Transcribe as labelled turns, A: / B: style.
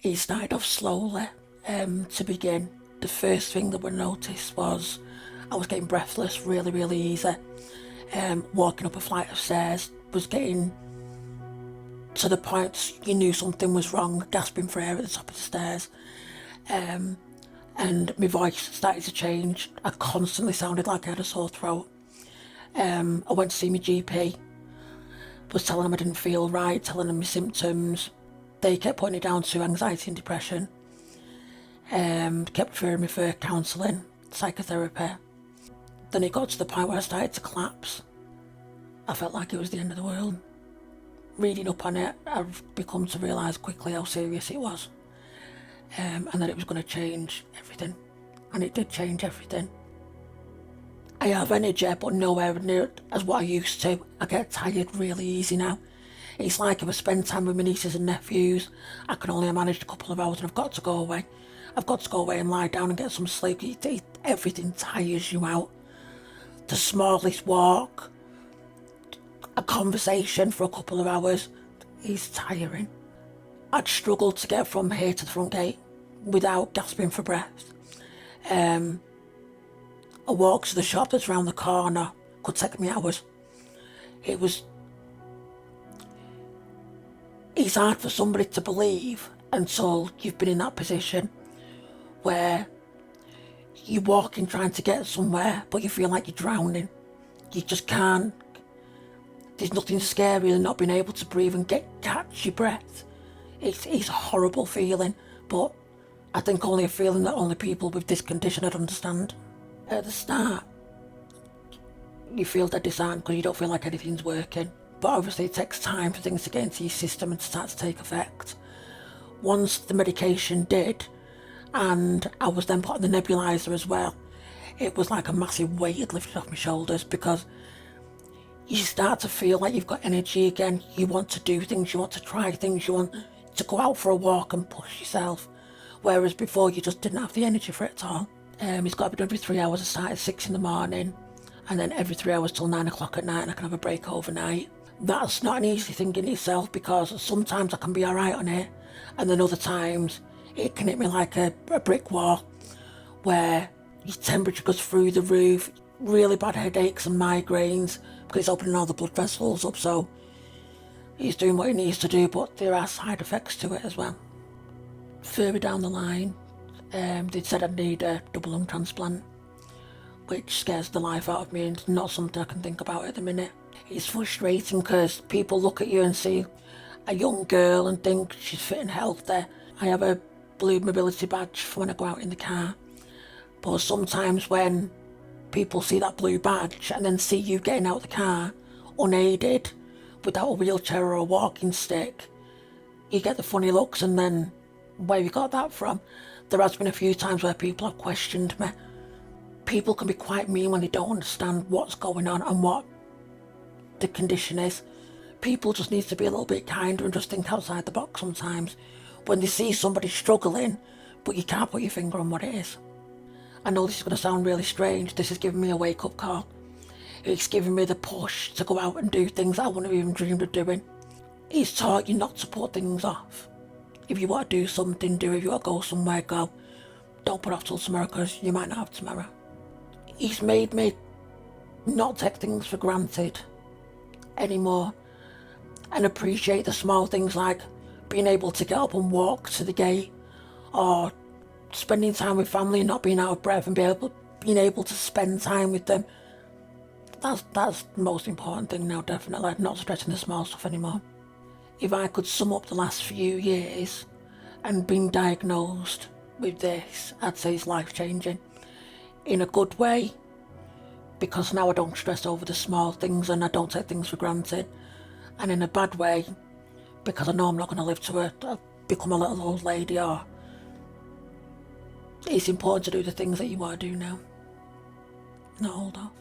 A: He started off slowly. To begin, the first thing that we noticed was I was getting breathless really easy. Walking up a flight of stairs was getting to the point you knew something was wrong, gasping for air at the top of the stairs. And my voice started to change. I constantly sounded like I had a sore throat. I went to see my GP, was telling them I didn't feel right, telling them my symptoms. They kept putting it down to anxiety and depression. Kept referring me for counselling, psychotherapy. Then it got to the point where I started to collapse. I felt like it was the end of the world. Reading up on it, I've become to realise quickly how serious it was. And that it was going to change everything. And it did change everything. I have energy, but nowhere near as what I used to. I get tired really easy now. It's like if I spend time with my nieces and nephews, I can only manage a couple of hours and I've got to go away. I've got to go away and lie down and get some sleep. Everything tires you out. The smallest walk, a conversation for a couple of hours is tiring. I'd struggle to get from here to the front gate without gasping for breath. A walk to the shop that's round the corner could take me hours. It's hard for somebody to believe until you've been in that position where you're walking trying to get somewhere but you feel like you're drowning. You just can't. There's nothing scarier than not being able to breathe and catch your breath. It's a horrible feeling, but I think only a feeling that only people with this condition would understand. At the start, you feel dead disheartened because you don't feel like anything's working. But obviously it takes time for things to get into your system and to start to take effect. Once the medication did, and I was then put on the nebulizer as well, it was like a massive weight had lifted off my shoulders, because you start to feel like you've got energy again. You want to do things, you want to try things, you want to go out for a walk and push yourself. Whereas before you just didn't have the energy for it at all. It's got to be done every 3 hours. I start at 6 in the morning, and then every 3 hours till 9 o'clock at night, and I can have a break overnight. That's not an easy thing in itself, because sometimes I can be alright on it, and then other times it can hit me like a brick wall, where your temperature goes through the roof, really bad headaches and migraines, because it's opening all the blood vessels up, so he's doing what he needs to do, but there are side effects to it as well. Further down the line, they said I'd need a double lung transplant, which scares the life out of me and not something I can think about at the minute. It's frustrating because people look at you and see a young girl and think she's fit and healthy. I have a blue mobility badge for when I go out in the car, but sometimes when people see that blue badge and then see you getting out of the car unaided, without a wheelchair or a walking stick, you get the funny looks, and then where you got that from? There has been a few times where people have questioned me. People can be quite mean when they don't understand what's going on and what the condition is. People just need to be a little bit kinder and just think outside the box sometimes when they see somebody struggling but you can't put your finger on what it is. I know this is going to sound really strange. This is giving me a wake-up call. It's giving me the push to go out and do things I wouldn't have even dreamed of doing. It's taught you not to put things off. If you want to do something, do it. If you want to go somewhere, go. Don't put off till tomorrow, because you might not have tomorrow. He's made me not take things for granted anymore and appreciate the small things, like being able to get up and walk to the gate, or spending time with family and not being out of breath and being able to spend time with them. That's the most important thing now, definitely. Not stressing the small stuff anymore. If I could sum up the last few years and being diagnosed with this, I'd say it's life-changing. In a good way, because now I don't stress over the small things and I don't take things for granted. And in a bad way, because I know I'm not going to live to become a little old lady, or it's important to do the things that you want to do now, not hold off.